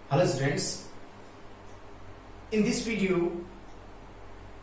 Hello students, in this video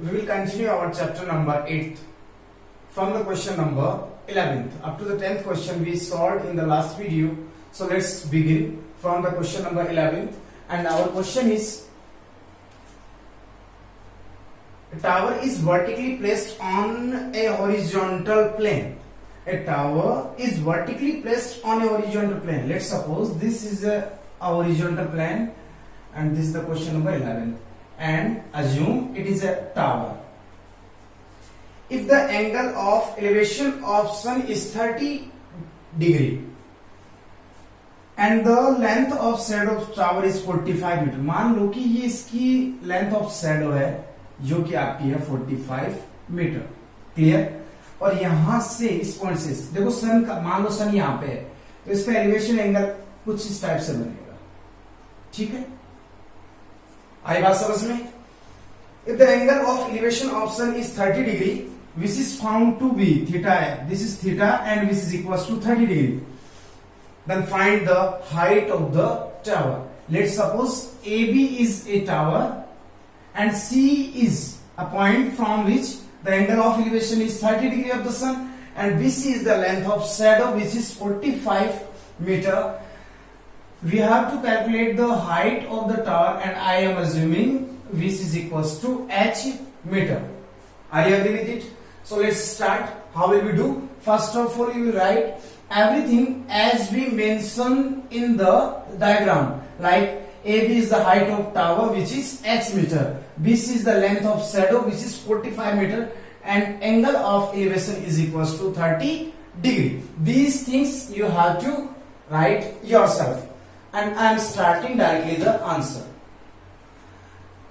we will continue our chapter number 8 from the question number 11th up to the 10th question we solved in the last video. So let's begin from the question number 11th, and our question is: a tower is vertically placed on a horizontal plane. A tower is vertically placed on a horizontal plane. Let's suppose this is a horizontal plane and this is the question number 11, and assume it is a tower. If the angle of elevation of sun is 30 degree and the length of shadow of tower is 45 metre, मान लो कि ये इसकी length of shadow है जो कि आपकी है 45 metre. Clear? और यहां से इस पॉइंट से देखो सन का, मान लो सन यहां पे है तो इसका एलिवेशन एंगल कुछ इस टाइप से बनेगा. ठीक है, आई बात समझ में? If the angle of elevation of sun is 30 degree which is found to be theta, this is theta and this is equals to 30 degree, then find the height of the tower. Let's suppose AB is a tower and C is a point from which the angle of elevation is 30 degree of the sun, and BC is the length of shadow which is 45 meter. We have to calculate the height of the tower and I am assuming this is equals to h meter. Are you agree with it? So let's start. How will we do? First of all, you will write everything as we mentioned in the diagram. Like AB is the height of tower which is h meter, BC is the length of shadow which is 45 meter, and angle of elevation is equals to 30 degree. These things you have to write yourself, and I am starting directly the answer.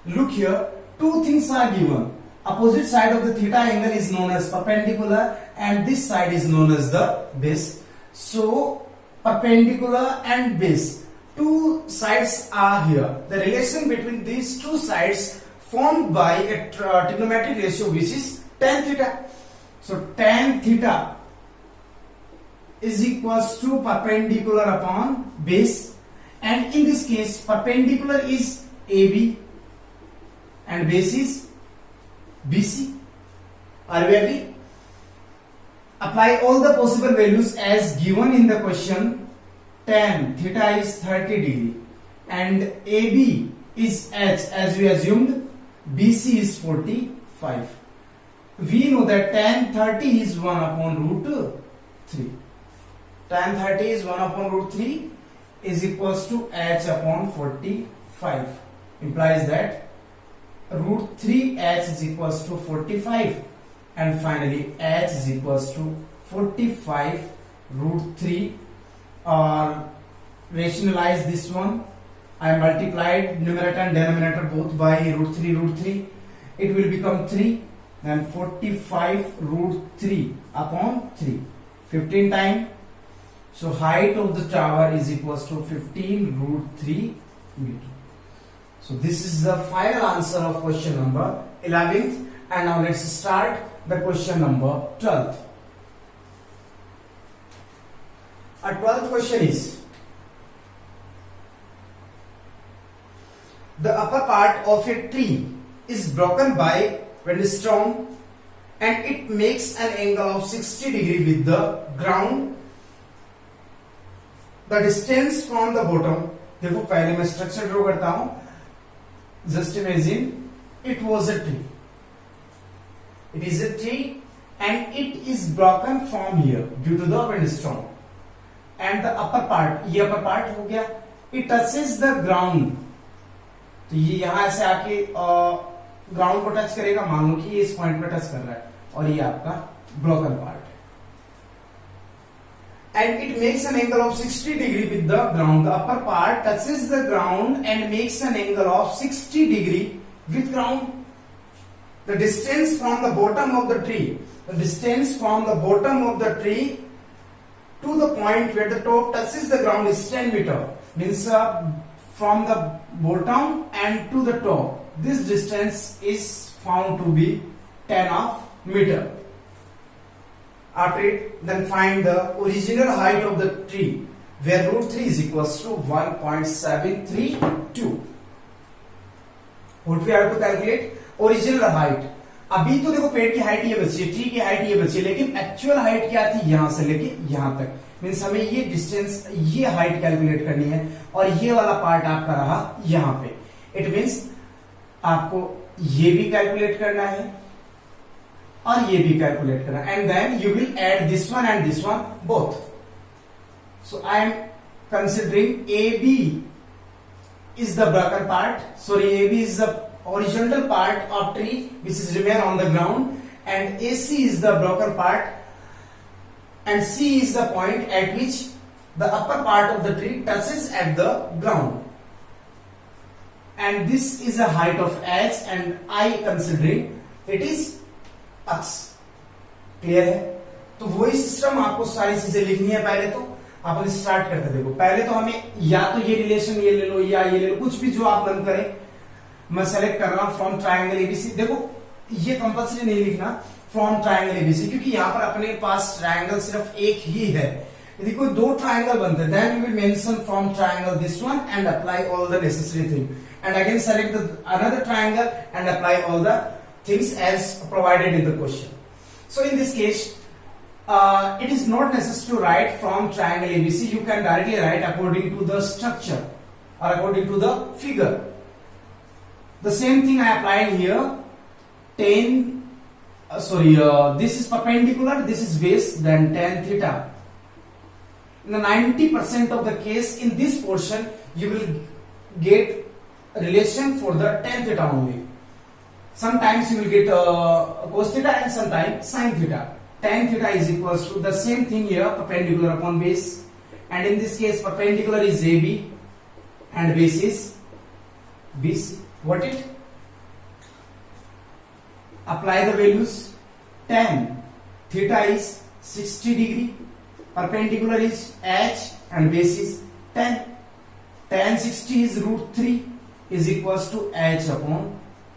Look here, two things are given. Opposite side of the theta angle is known as perpendicular and this side is known as the base. So perpendicular and base, two sides are here. The relation between these two sides formed by a trigonometric ratio which is tan theta. So tan theta is equals to perpendicular upon base, and in this case perpendicular is AB and base is BC. Are we agree? Apply all the possible values as given in the question. Tan theta is 30 degree and AB is h as we assumed. BC is 45. We know that tan 30 is 1 upon root 3. Tan 30 is 1 upon root 3 is equals to h upon 45. Implies that root 3h is equals to 45, and finally h is equals to 45 root 3, or rationalize this one. I multiplied numerator and denominator both by root 3, it will become 3, and 45 root 3 upon 3, 15 times. So height of the tower is equals to 15 root 3 meter. So this is the final answer of question number 11th, and now let's start the question number 12th. Our 12th question is: the upper part of a tree is broken by windstorm and it makes an angle of 60 degree with the ground. The distance from the bottom, देखो पहले मैं structure draw करता हूं. Just imagine it was a tree. It is a tree and it is broken from here due to the windstorm. And the upper part, ये upper part हो गया, it touches the ground. तो ये यहां से आके ग्राउंड को touch करेगा. मान लो कि ये इस पॉइंट पे टच कर रहा है और ये आपका ब्रोकन पार्ट है. And it makes an angle of 60 degree with the ground. The upper part touches the ground and makes an angle of 60 degree with ground. The distance from the bottom of the tree, the distance from the bottom of the tree to the point where the top touches the ground is 10 meter. Means from the bottom and to the top, this distance is found to be 10 of meter. After it, then find the original height of the tree. where √3 is equals to 1.732. What we have to calculate? Original height. अभी तो देखो पेड़ की height ये बची है, tree की height ये बची है, लेकिन एक्चुअल हाइट क्या थी यहां से लेके यहां तक, मीन्स हमें ये डिस्टेंस, ये हाइट कैलकुलेट करनी है और ये वाला पार्ट आपका रहा यहां पे. इट मीन्स आपको ये भी कैलकुलेट करना है और ये भी कैलकुलेट करना है, and then you will add this one and this one both. So I am considering AB is the broken part, sorry, AB is the horizontal part of tree which is remain on the ground, and AC is the broken part, and C is the point at which the upper part of the tree touches at the ground, and this is a height of H and I considering it is X. Clear है? तो वही system आपको सारी चीजें लिखनी है. पहले तो आप स्टार्ट करते देखो, पहले तो हमें या तो ये रिलेशन ये ले लो या ये ले लो, कुछ भी जो आप मन करें. मैं सेलेक्ट कर रहा हूं फ्रॉम ट्राइंगल एबीसी. देखो ये कंपल्सरी नहीं लिखना फ्रॉम ट्राइंगल एबीसी, क्योंकि यहां पर अपने पास ट्राइंगल सिर्फ एक ही है. यदि कोई दो ट्राइंगल बनते हैं, then you will mention from triangle this one and apply all the necessary thing, and again select another triangle and apply all the things as provided in the question. So in this case it is not necessary to write from triangle ABC. You can directly write according to the structure or according to the figure. The same thing I applied here. This is perpendicular, this is base, then tan theta. In the 90% of the case, in this portion, you will get relation for the tan theta only. Sometimes you will get cos theta and sometimes sin theta. Tan theta is equals to the same thing here, perpendicular upon base, and in this case perpendicular is AB and base is BC. What it? Apply the values. Tan theta is 60 degree, perpendicular is H and base is 10. Tan 60 is √3 is equals to H upon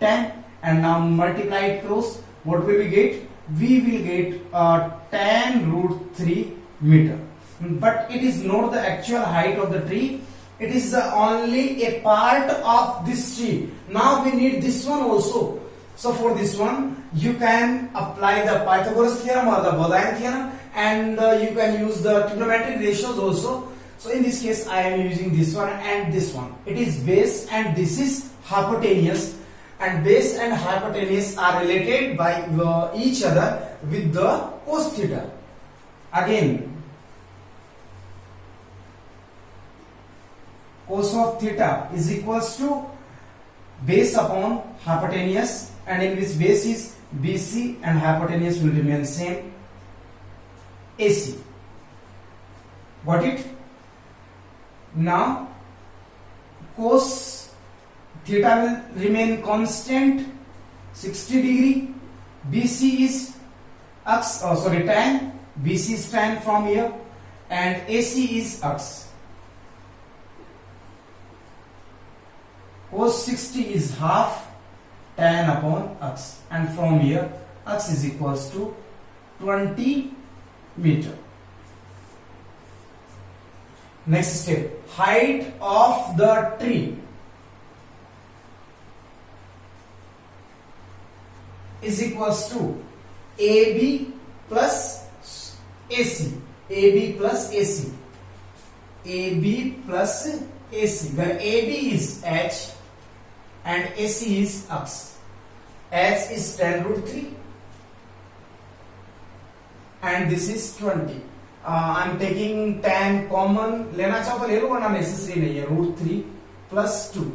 10, and now multiply it cross. What will we get? We will get tan √3 meter, but it is not the actual height of the tree. It is only a part of this tree. Now we need this one also. So for this one, you can apply the Pythagoras theorem or the Bodian theorem, and you can use the trigonometric ratios also. So in this case, I am using this one and this one. It is base and this is hypotenuse. And base and hypotenuse are related by each other with the cos theta. Again, cos of theta is equals to base upon hypotenuse, and in which base is BC and hypotenuse will remain same, AC. Got it? Now cos theta will remain constant 60 degree. BC is tan. BC is tan from here, and AC is X. Cos 60 is half tan upon X, and from here X is equals to 20 meter. Next step, height of the tree is equals to AB plus AC. AB plus AC. AB plus AC. Where AB is H and AC is X. H is tan √3 and this is 20. I am taking tan common. लेना चाहो तो ले लो, वरना necessary नहीं है. √3 plus 2,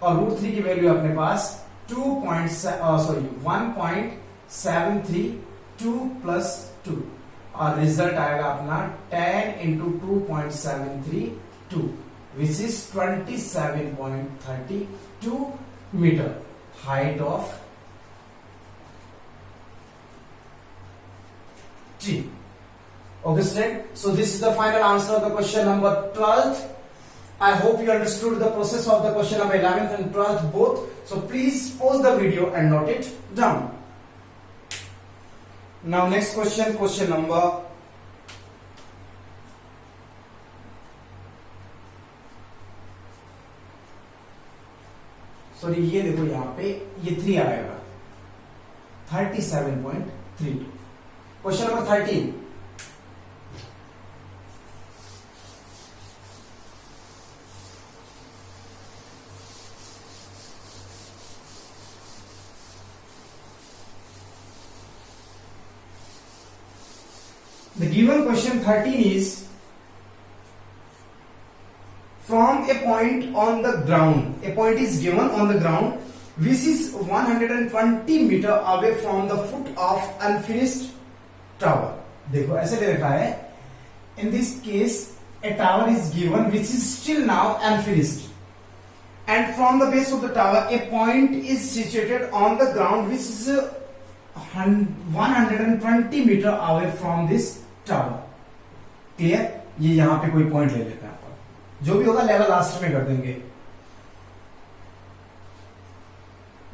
और √3 की value अपने पास 1.732 plus 2, और रिजल्ट आएगा अपना 10 into 2.732 which is 27.32 meter height of tree. Okay student, so this is the final answer of the question number 12th. I hope you understood the process of the question number 11th and 12th both. So please pause the video and note it down. Now next question, question number sorry ये देखो यहाँ पे ये 3 आएगा 37.32. Question number 13. The given question 13 is from a point on the ground. A point is given on the ground which is 120 meter away from the foot of unfinished tower. देखो ऐसे दे रखा है. In this case, a tower is given which is still now unfinished, and from the base of the tower, a point is situated on the ground which is 120 meter away from this tower. Clear? ये यहां पे कोई point ले लेते हैं आप, जो भी होगा लेवल लास्ट में कर देंगे.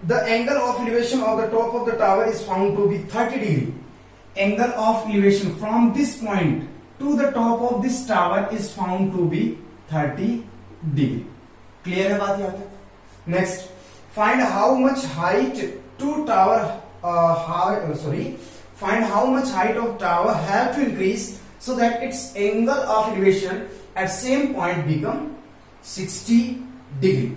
The angle of elevation of the top of the tower is found to be 30 degree. Angle of elevation from this point to the top of this tower is found to be 30 degree. Clear है बात यहाँ पे? Next, find how much height to tower. Find how much height of tower have to increase so that its angle of elevation at same point become 60 degree.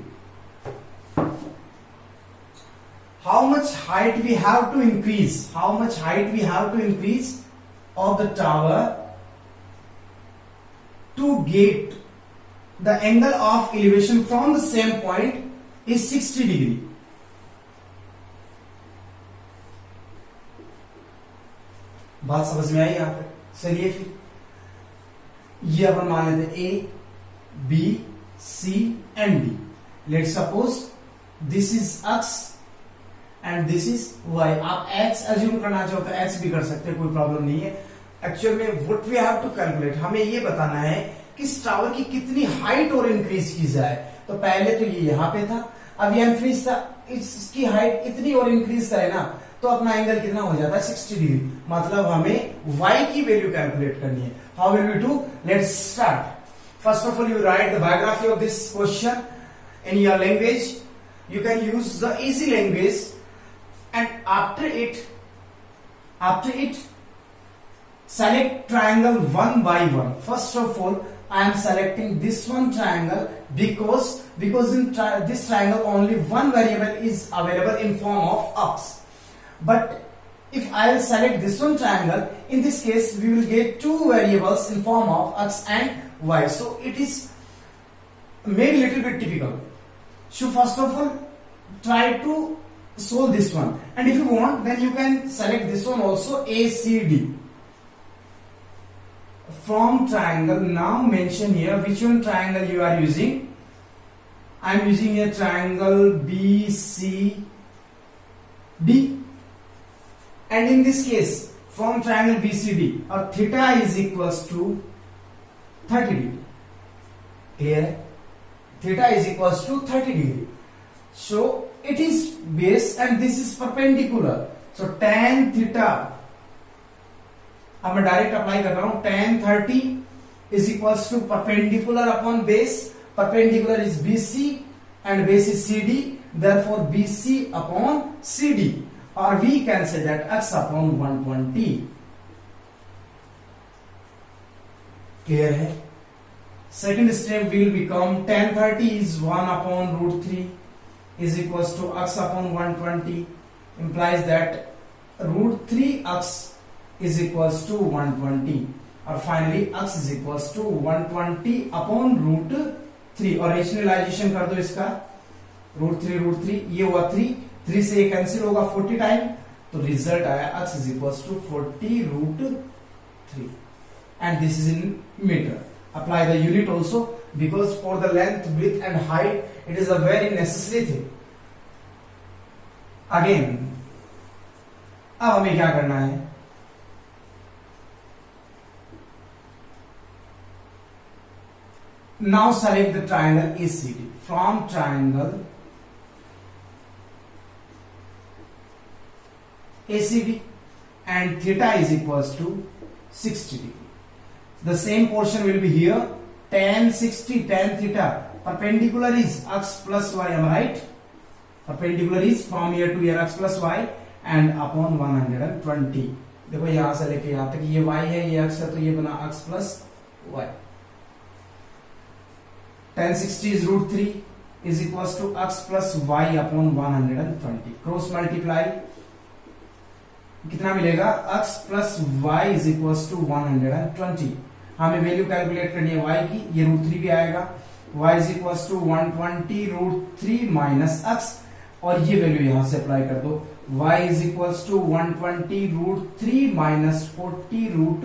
How much height we have to increase? How much height we have to increase of the tower to get the angle of elevation from the same point is 60 degree. बात समझ में आई यहाँ पे? चलिए फिर ये अपन मान लेते A, B, C and D. Let's suppose this is X and this is Y. आप X assume करना चाहो तो X भी कर सकते हैं, कोई प्रॉब्लम नहीं है. एक्चुअल में what we have to calculate, हमें ये बताना है कि इस टावर की कितनी हाइट और इंक्रीज की जाए. तो पहले तो ये यहाँ पे था, अब ये अनफिनिश था, इसकी हाइट इतनी और इंक्रीज करे ना तो अपना एंगल कितना हो जाता है 60 डिग्री. मतलब हमें y की वैल्यू कैलकुलेट करनी है. How will we do? Let's start. First of all you write the biography of this question in your language. You can use the easy language and after it select triangle one by one. First of all, I am selecting this one triangle because in this triangle only one variable is available in form of x. But if I will select this one triangle, in this case we will get two variables in form of x and y. So it is maybe little bit difficult. So first of all, try to solve this one, and if you want, then you can select this one also, ACD. From triangle, now mention here which one triangle you are using. I am using a triangle BCD, and in this case from triangle BCD our theta is equals to 30 degree. Clear? Theta is equals to 30 degree. So it is base and this is perpendicular. So tan theta, अब मैं direct apply कर रहा हूं. tan 30 is equals to perpendicular upon base. Perpendicular is BC and base is CD. Therefore BC upon CD, or we can say that x upon 120. Clear है? Second step will become tan 30 is 1 upon root 3 is equals to x upon 120, implies that root 3x is equals to 120, और finally x is equals to 120 upon root 3. और rationalisation कर दो इसका. Root 3 ये हुआ 3 से ये कैंसिल होगा 40 टाइम, तो रिजल्ट आया x is equals to 40 root 3, and this is in meter. Apply the unit also because for the length, width and height it is a very necessary thing. Again, अब हमें क्या करना है? Now select the triangle ACD. From triangle ACD and theta is equals to 60 degree. The same portion will be here. Tan 60, tan theta. Perpendicular is x plus y. Am I right? Perpendicular is from here to here x plus y and upon 120। देखो यहां से लेके यहां तक ये y है, ये x है, तो ये बना x plus y. 1060 is root 3 is equals to x plus y upon 120। Cross multiply कितना मिलेगा, x plus y is equals to 120। हमें वैल्यू कैलकुलेट करनी है y की, ये रूट 3 भी आएगा, y is equals to 120 root 3 minus x, और ये वैल्यू यहां से अप्लाई कर दो, y is equals to 120 root 3 minus 40 root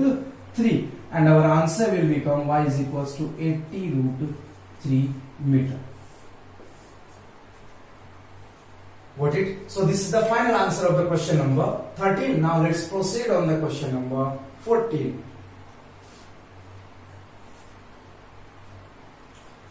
3 and our answer will become y is equals to 80 root 3 meter. Got it? So this is the final answer of the question number 13. Now let's proceed on the question number 14.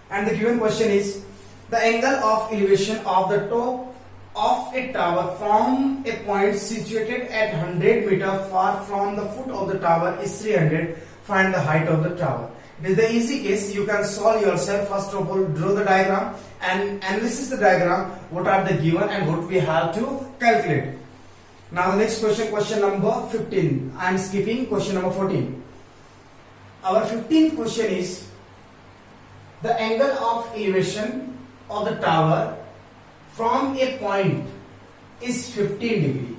And the given question is the angle of elevation of the top of a tower from a point situated at 100 meter far from the foot of the tower is 300. Find the height of the tower. It is the easy case. You can solve yourself. First of all, draw the diagram and analysis the diagram. What are the given and what we have to calculate. Now the next question, question number 15. I am skipping question number 14. Our 15th question is the angle of elevation of the tower from a point is 15 degree.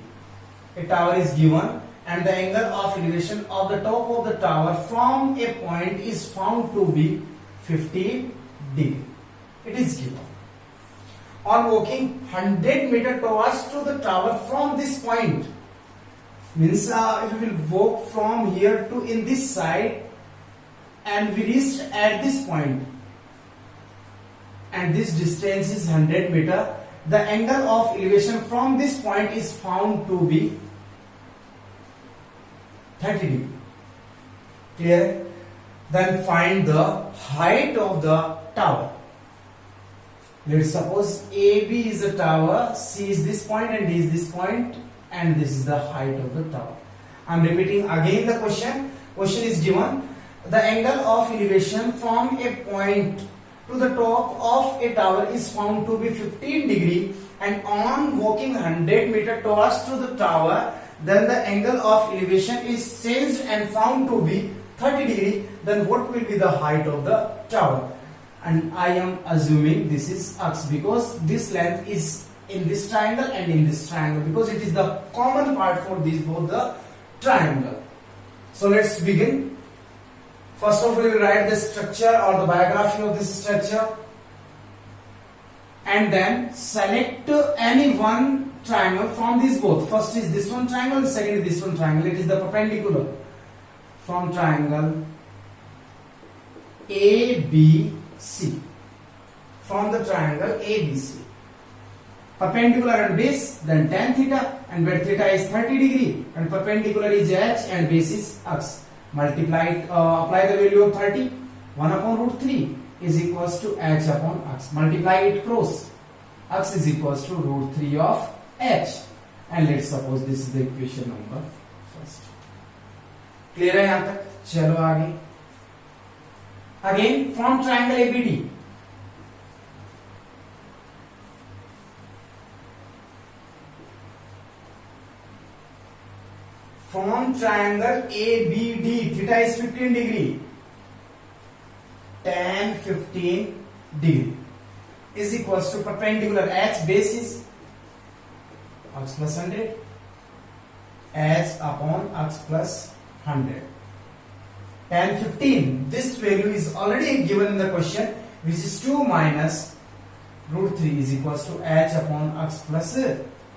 A tower is given and the angle of elevation of the top of the tower from a point is found to be 15 degree. It is given. On walking 100 meter towards to the tower from this point, means if we will walk from here to in this side and we reached at this point and this distance is 100 meter, the angle of elevation from this point is found to be 30 degree. Clear? Then find the height of the tower. Let's suppose AB is a tower, C is this point and D is this point, and this is the height of the tower. I am repeating again the question. Question is given. The angle of elevation from a point to the top of a tower is found to be 15 degree, and on walking 100 meter towards to the tower, then the angle of elevation is changed and found to be 30 degree. Then what will be the height of the tower? And I am assuming this is x because this length is in this triangle and in this triangle, because it is the common part for these both the triangle. So let's begin. First of all, we will write the structure or the biography of this structure, and then select any one triangle from these both. First is this one triangle, second is this one triangle. It is the perpendicular from triangle ABC. From the triangle ABC, perpendicular and base, then tan theta, and where theta is 30 degree, and perpendicular is h and base is x. Multiply it, apply the value of 30. 1 upon root 3 is equals to h upon x. Multiply it cross. X is equals to root 3 of h. And let's suppose this is the equation number first. Clear है यहाँ तक? चलो आगे. Again from triangle ABD. From triangle ABD, theta is 15 degree. Tan 15 degree is equals to perpendicular h base is x plus 100, h upon x plus 100. Tan 15, this value is already given in the question, which is 2 minus root 3 is equals to h upon x plus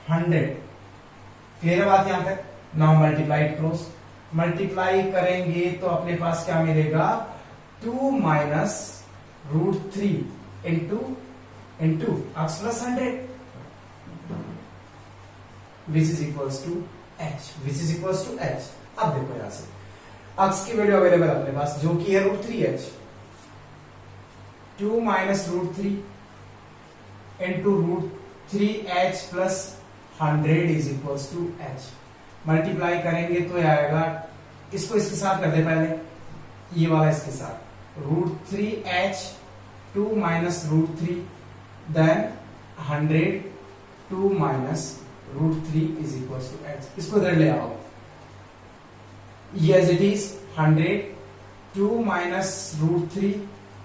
100. Clear है बात यहाँ तक? Now multiply cross. Multiply करेंगे तो अपने पास क्या मिलेगा? 2 minus root 3 into x plus 100 which is equals to h, which is equals to h. अब देखो यहां से x की वैल्यू अवेलेबल अपने पास जो कि है root 3h. 2 minus root 3 into root 3h plus 100 is equals to h. Multiply करेंगे तो आएगा, इसको इसके साथ कर दे पहले, ये वाला इसके साथ, root 3h 2 minus root 3 then 100 2 minus √3 is equal to h। इसको इधर ले आओ, as it is 100 2 minus √3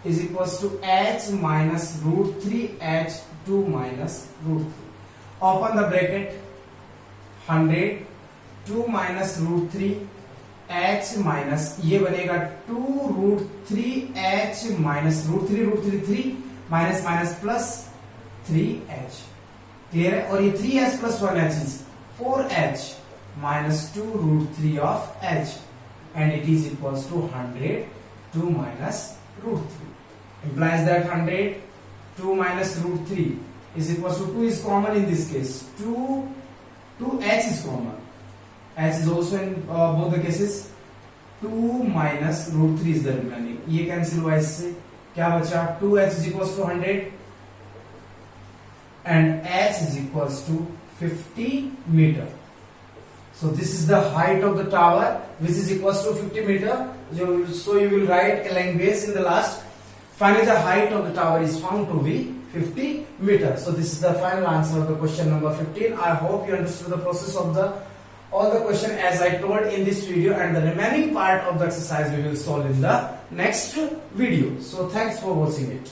is equals to h minus √3 h 2 minus √3. Open the bracket, 100 2 minus √3 h minus ये बनेगा 2 √3 h minus √3 3 minus minus plus 3h। Clear है? और ये 3h plus 1h is 4h minus 2 √3 of h and it is equals to 100 2 minus √3 implies that 100 2 minus √3 is equals to 2 is common in this case, 2h is common, h is also in both the cases, 2 minus √3 is the remaining, ये cancel हुआ इससे, क्या बचा 2h is equals to 100 and h is equals to 50 meter. So this is the height of the tower which is equals to 50 meter. So you will write a length base in the last. Finally, the height of the tower is found to be 50 meters. So this is the final answer of the question number 15. I hope you understood the process of all the question as I told in this video, and the remaining part of the exercise we will solve in the next video. So thanks for watching it.